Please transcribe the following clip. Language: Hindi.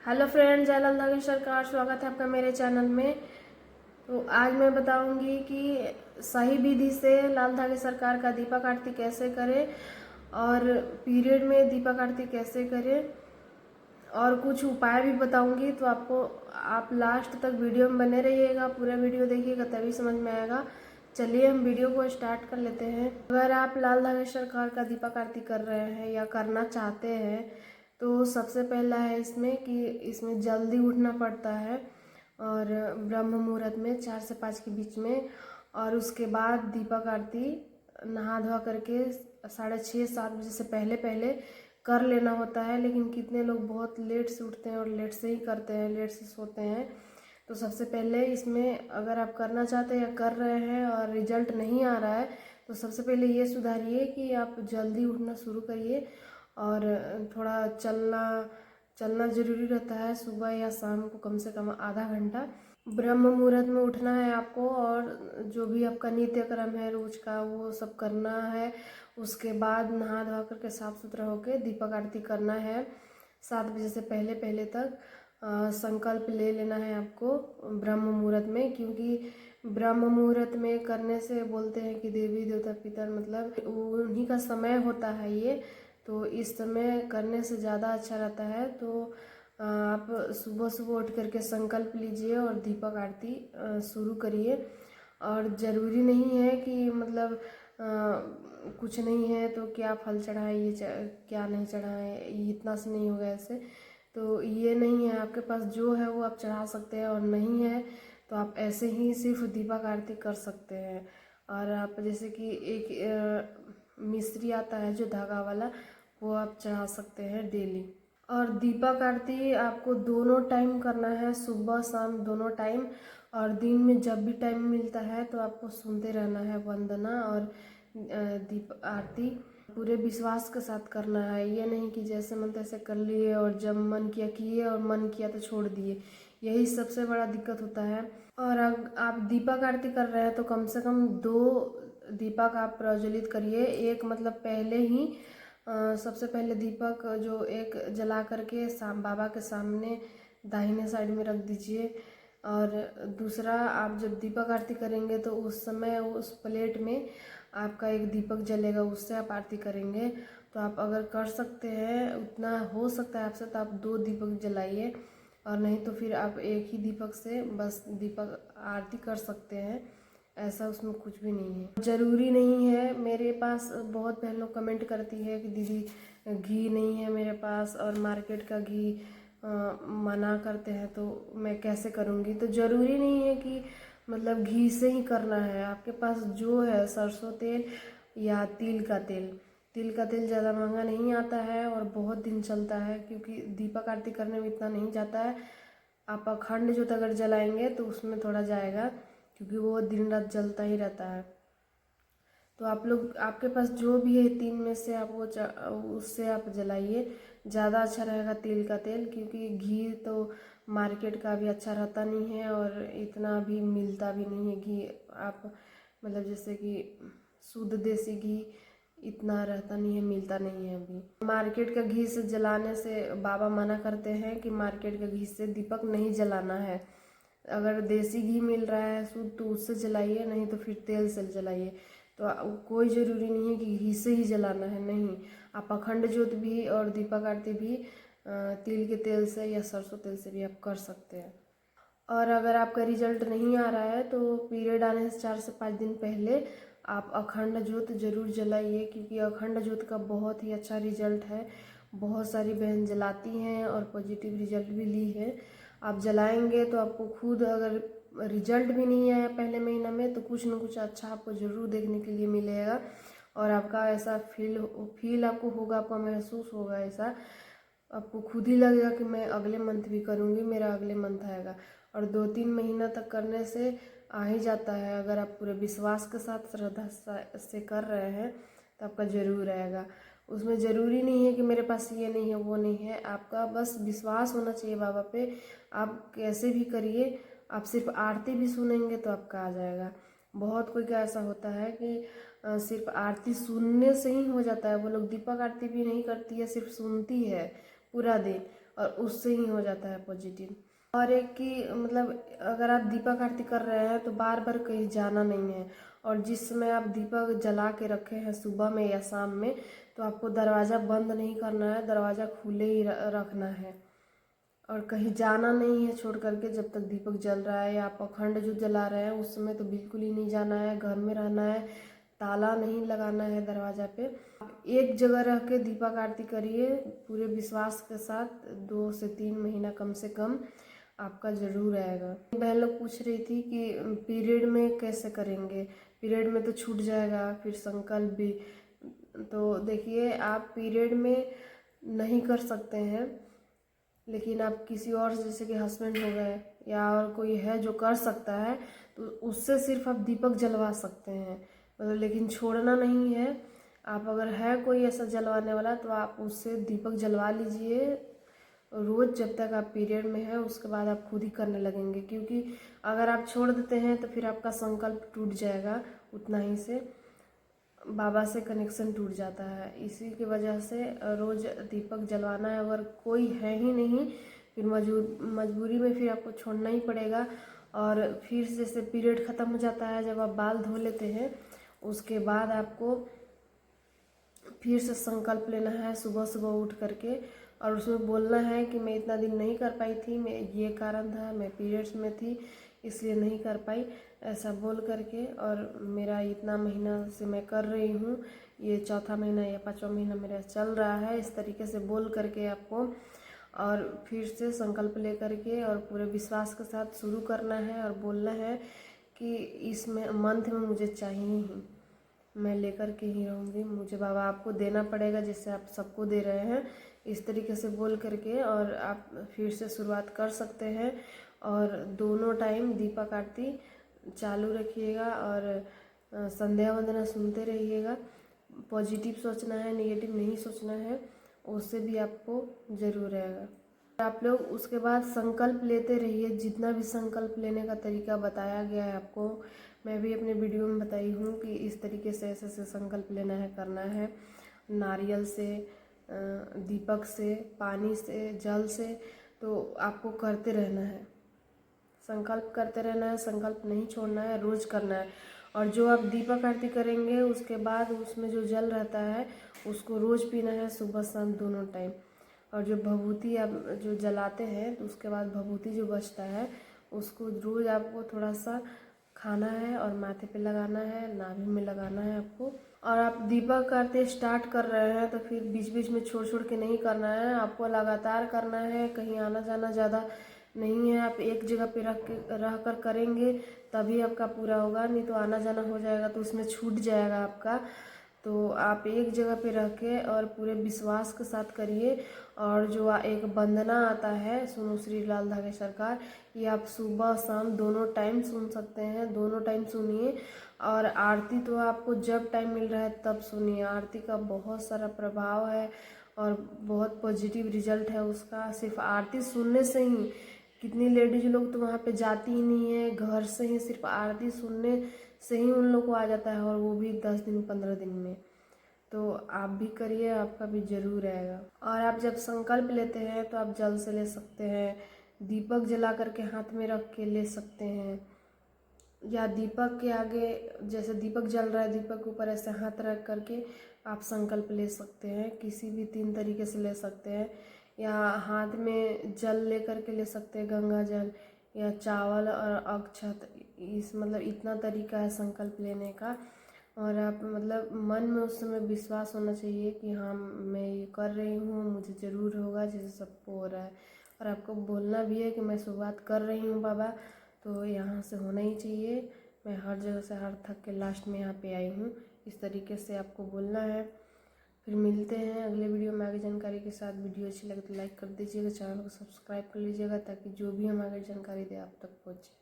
हेलो फ्रेंड्स, जय लाल धागे सरकार। स्वागत है आपका मेरे चैनल में। तो आज मैं बताऊंगी कि सही विधि से लाल धागे सरकार का दीपक आरती कैसे करें और पीरियड में दीपक आरती कैसे करें, और कुछ उपाय भी बताऊंगी। तो आप लास्ट तक वीडियो में बने रहिएगा, पूरा वीडियो देखिएगा तभी समझ में आएगा। चलिए हम वीडियो को स्टार्ट कर लेते हैं। अगर आप लाल धागे सरकार का दीपक आरती कर रहे हैं या करना चाहते हैं तो सबसे पहला है इसमें कि इसमें जल्दी उठना पड़ता है और ब्रह्म मुहूर्त में 4 से 5 के बीच में, और उसके बाद दीपक आरती नहा धोआ करके 6:30-7 बजे से पहले पहले कर लेना होता है। लेकिन कितने लोग बहुत लेट से उठते हैं और लेट से ही करते हैं, लेट से सोते हैं। तो सबसे पहले इसमें अगर आप करना चाहते हैं या कर रहे हैं और रिजल्ट नहीं आ रहा है तो सबसे पहले ये सुधारिए कि आप जल्दी उठना शुरू करिए और थोड़ा चलना ज़रूरी रहता है सुबह या शाम को, कम से कम आधा घंटा। ब्रह्म मुहूर्त में उठना है आपको और जो भी आपका नित्यक्रम है रोज का वो सब करना है। उसके बाद नहा धोआ करके साफ सुथरा होकर दीपक आरती करना है 7 बजे से पहले पहले तक। संकल्प ले लेना है आपको ब्रह्म मुहूर्त में, क्योंकि ब्रह्म मुहूर्त में करने से बोलते हैं कि देवी देवता पितर मतलब उन्हीं का समय होता है ये, तो इस समय करने से ज़्यादा अच्छा रहता है। तो आप सुबह सुबह उठ करके संकल्प लीजिए और दीपक आरती शुरू करिए। और ज़रूरी नहीं है कि मतलब कुछ नहीं है तो क्या फल चढ़ाए, क्या नहीं चढ़ाए, इतना से नहीं होगा ऐसे। तो ये नहीं है, आपके पास जो है वो आप चढ़ा सकते हैं, और नहीं है तो आप ऐसे ही सिर्फ दीपक आरती कर सकते हैं। और आप जैसे कि एक मिस्त्री आता है जो धागा वाला, वो आप चढ़ा सकते हैं डेली। और दीपक आरती आपको दोनों टाइम करना है, सुबह शाम दोनों टाइम। और दिन में जब भी टाइम मिलता है तो आपको सुनते रहना है वंदना और दीप आरती। पूरे विश्वास के साथ करना है, ये नहीं कि जैसे मन तैसे कर लिए और जब मन किया किए और मन किया तो छोड़ दिए। यही सबसे बड़ा दिक्कत होता है। और अगर आप दीपक आरती कर रहे हैं तो कम से कम 2 दीपक आप प्रज्वलित करिए। एक मतलब पहले ही सबसे पहले दीपक जो एक जला करके बाबा के सामने दाहिने साइड में रख दीजिए। और दूसरा, आप जब दीपक आरती करेंगे तो उस समय उस प्लेट में आपका एक दीपक जलेगा, उससे आप आरती करेंगे। तो आप अगर कर सकते हैं, उतना हो सकता है आपसे, तो आप 2 दीपक जलाइए, और नहीं तो फिर आप एक ही दीपक से बस दीपक आरती कर सकते हैं। ऐसा उसमें कुछ भी नहीं है, ज़रूरी नहीं है। मेरे पास बहुत बहन लोग कमेंट करती है कि दीदी घी नहीं है मेरे पास और मार्केट का घी मना करते हैं तो मैं कैसे करूँगी। तो ज़रूरी नहीं है कि मतलब घी से ही करना है। आपके पास जो है सरसों तेल या तिल का तेल, तिल का तेल ज़्यादा महंगा नहीं आता है और बहुत दिन चलता है, क्योंकि दीपक आरती करने में इतना नहीं जाता है। आप अखंड ज्योत अगर जलाएंगे तो उसमें थोड़ा जाएगा, क्योंकि वो दिन रात जलता ही रहता है। तो आप लोग, आपके पास जो भी है 3 में से आप उससे आप जलाइए, ज़्यादा अच्छा रहेगा तिल का तेल। क्योंकि घी तो मार्केट का भी अच्छा रहता नहीं है और इतना भी मिलता भी नहीं है घी। आप मतलब जैसे कि शुद्ध देसी घी इतना रहता नहीं है, मिलता नहीं है अभी। मार्केट का घी से जलाने से बाबा मना करते हैं कि मार्केट के घी से दीपक नहीं जलाना है। अगर देसी घी मिल रहा है शुद्ध तो उससे जलाइए, नहीं तो फिर तेल से जलाइए। तो कोई ज़रूरी नहीं है कि घी से ही जलाना है, नहीं। आप अखंड ज्योत भी और दीपक आरती भी तिल के तेल से या सरसों तेल से भी आप कर सकते हैं। और अगर आपका रिजल्ट नहीं आ रहा है तो पीरियड आने से 4 से 5 दिन पहले आप अखंड ज्योत जरूर जलाइए, क्योंकि अखंड ज्योत का बहुत ही अच्छा रिजल्ट है। बहुत सारी बहन जलाती हैं और पॉजिटिव रिजल्ट भी ली है। आप जलाएंगे तो आपको खुद, अगर रिजल्ट भी नहीं आया पहले महीना में, तो कुछ ना कुछ अच्छा आपको ज़रूर देखने के लिए मिलेगा। और आपका ऐसा फील आपको होगा, आपको महसूस होगा ऐसा, आपको खुद ही लगेगा कि मैं अगले मंथ भी करूँगी, मेरा अगले मंथ आएगा। और 2-3 महीना तक करने से आ ही जाता है। अगर आप पूरे विश्वास के साथ श्रद्धा से कर रहे हैं तो आपका ज़रूर आएगा। उसमें ज़रूरी नहीं है कि मेरे पास ये नहीं है वो नहीं है, आपका बस विश्वास होना चाहिए बाबा पे। आप कैसे भी करिए, आप सिर्फ आरती भी सुनेंगे तो आपका आ जाएगा। बहुत कोई का ऐसा होता है कि सिर्फ आरती सुनने से ही हो जाता है। वो लोग दीपक आरती भी नहीं करती है, सिर्फ सुनती है पूरा दिन और उससे ही हो जाता है पॉजिटिव। और एक कि मतलब अगर आप दीपक आरती कर रहे हैं तो बार बार कहीं जाना नहीं है, और जिस समय आप दीपक जला के रखे हैं सुबह में या शाम में, तो आपको दरवाज़ा बंद नहीं करना है, दरवाज़ा खुले ही रखना है, और कहीं जाना नहीं है छोड़ करके जब तक दीपक जल रहा है, या आप अखंड जो जला रहे हैं उस समय तो बिल्कुल ही नहीं जाना है, घर में रहना है, ताला नहीं लगाना है दरवाज़ा पे। एक जगह रह के दीपक आरती करिए पूरे विश्वास के साथ, 2 से 3 महीना कम से कम आपका ज़रूर आएगा। बहन लोग पूछ रही थी कि पीरियड में कैसे करेंगे, पीरियड में तो छूट जाएगा, फिर संकल्प भी। तो देखिए, आप पीरियड में नहीं कर सकते हैं, लेकिन आप किसी और जैसे कि हस्बैंड हो गए या और कोई है जो कर सकता है, तो उससे सिर्फ आप दीपक जलवा सकते हैं, मतलब लेकिन छोड़ना नहीं है। आप अगर है कोई ऐसा जलवाने वाला तो आप उससे दीपक जलवा लीजिए रोज़ जब तक आप पीरियड में है, उसके बाद आप खुद ही करने लगेंगे, क्योंकि अगर आप छोड़ देते हैं तो फिर आपका संकल्प टूट जाएगा, उतना ही से बाबा से कनेक्शन टूट जाता है। इसी की वजह से रोज़ दीपक जलवाना है। अगर कोई है ही नहीं, फिर मजबूरी में फिर आपको छोड़ना ही पड़ेगा। और फिर जैसे पीरियड ख़त्म हो जाता है, जब आप बाल धो लेते हैं, उसके बाद आपको फिर से संकल्प लेना है सुबह सुबह उठ करके, और उसमें बोलना है कि मैं इतना दिन नहीं कर पाई थी, मैं ये कारण था, मैं पीरियड्स में थी इसलिए नहीं कर पाई, ऐसा बोल करके। और मेरा इतना महीना से मैं कर रही हूँ, ये 4था महीना या 5वां महीना मेरा चल रहा है, इस तरीके से बोल करके आपको और फिर से संकल्प ले करके और पूरे विश्वास के साथ शुरू करना है और बोलना है कि इस मंथ में मुझे चाहिए ही, मैं लेकर के ही रहूँगी, मुझे बाबा आपको देना पड़ेगा जैसे आप सबको दे रहे हैं, इस तरीके से बोल करके। और आप फिर से शुरुआत कर सकते हैं। और दोनों टाइम दीपक आरती चालू रखिएगा और संध्या वंदना सुनते रहिएगा। पॉजिटिव सोचना है, नेगेटिव नहीं सोचना है, उससे भी आपको ज़रूर आएगा। आप लोग उसके बाद संकल्प लेते रहिए, जितना भी संकल्प लेने का तरीका बताया गया है आपको, मैं भी अपने वीडियो में बताई हूँ कि इस तरीके से ऐसे ऐसे संकल्प लेना है, करना है। नारियल से, दीपक से, पानी से, जल से, तो आपको करते रहना है, संकल्प करते रहना है, संकल्प नहीं छोड़ना है, रोज़ करना है। और जो आप दीपक आरती करेंगे उसके बाद उसमें जो जल रहता है उसको रोज़ पीना है, सुबह शाम दोनों टाइम। और जो भभूति आप जो जलाते हैं तो उसके बाद भभूति जो बचता है उसको रोज़ आपको थोड़ा सा खाना है और माथे पे लगाना है, नाभि में लगाना है आपको। और आप दीपक आरती स्टार्ट कर रहे हैं तो फिर बीच बीच में छोड़ छोड़ के नहीं करना है, आपको लगातार करना है, कहीं आना जाना ज़्यादा नहीं है। आप एक जगह पे रह कर करेंगे तभी आपका पूरा होगा, नहीं तो आना जाना हो जाएगा तो उसमें छूट जाएगा आपका। तो आप एक जगह पे रह के और पूरे विश्वास के साथ करिए। और जो एक वंदना आता है सुनो श्री लाल धागे सरकार, ये आप सुबह शाम दोनों टाइम सुन सकते हैं, दोनों टाइम सुनिए। और आरती तो आपको जब टाइम मिल रहा है तब सुनिए, आरती का बहुत सारा प्रभाव है और बहुत पॉजिटिव रिजल्ट है उसका, सिर्फ आरती सुनने से ही। कितनी लेडीज लोग तो वहाँ पे जाती ही नहीं है, घर से ही सिर्फ आरती सुनने से ही उन लोग को आ जाता है, और वो भी 10 दिन 15 दिन में। तो आप भी करिए, आपका भी ज़रूर आएगा। और आप जब संकल्प लेते हैं तो आप जल से ले सकते हैं, दीपक जला करके हाथ में रख के ले सकते हैं, या दीपक के आगे जैसे दीपक जल रहा है दीपक के ऊपर ऐसे हाथ रख करके आप संकल्प ले सकते हैं। किसी भी 3 तरीके से ले सकते हैं, या हाथ में जल ले करके ले सकते हैं, गंगा जल या चावल और अक्षत, इस मतलब इतना तरीका है संकल्प लेने का। और आप मतलब मन में उस समय विश्वास होना चाहिए कि हाँ मैं ये कर रही हूँ, मुझे ज़रूर होगा जैसे सबको हो रहा है। और आपको बोलना भी है कि मैं शुरुआत कर रही हूँ बाबा, तो यहाँ से होना ही चाहिए, मैं हर जगह से हर थक के लास्ट में यहाँ पे आई हूँ, इस तरीके से आपको बोलना है। फिर मिलते हैं अगले वीडियो में आगे जानकारी के साथ। वीडियो अच्छी लगे तो लाइक कर दीजिएगा, चैनल को सब्सक्राइब कर लीजिएगा ताकि जो भी हम आगे जानकारी दे आप तक पहुँचे।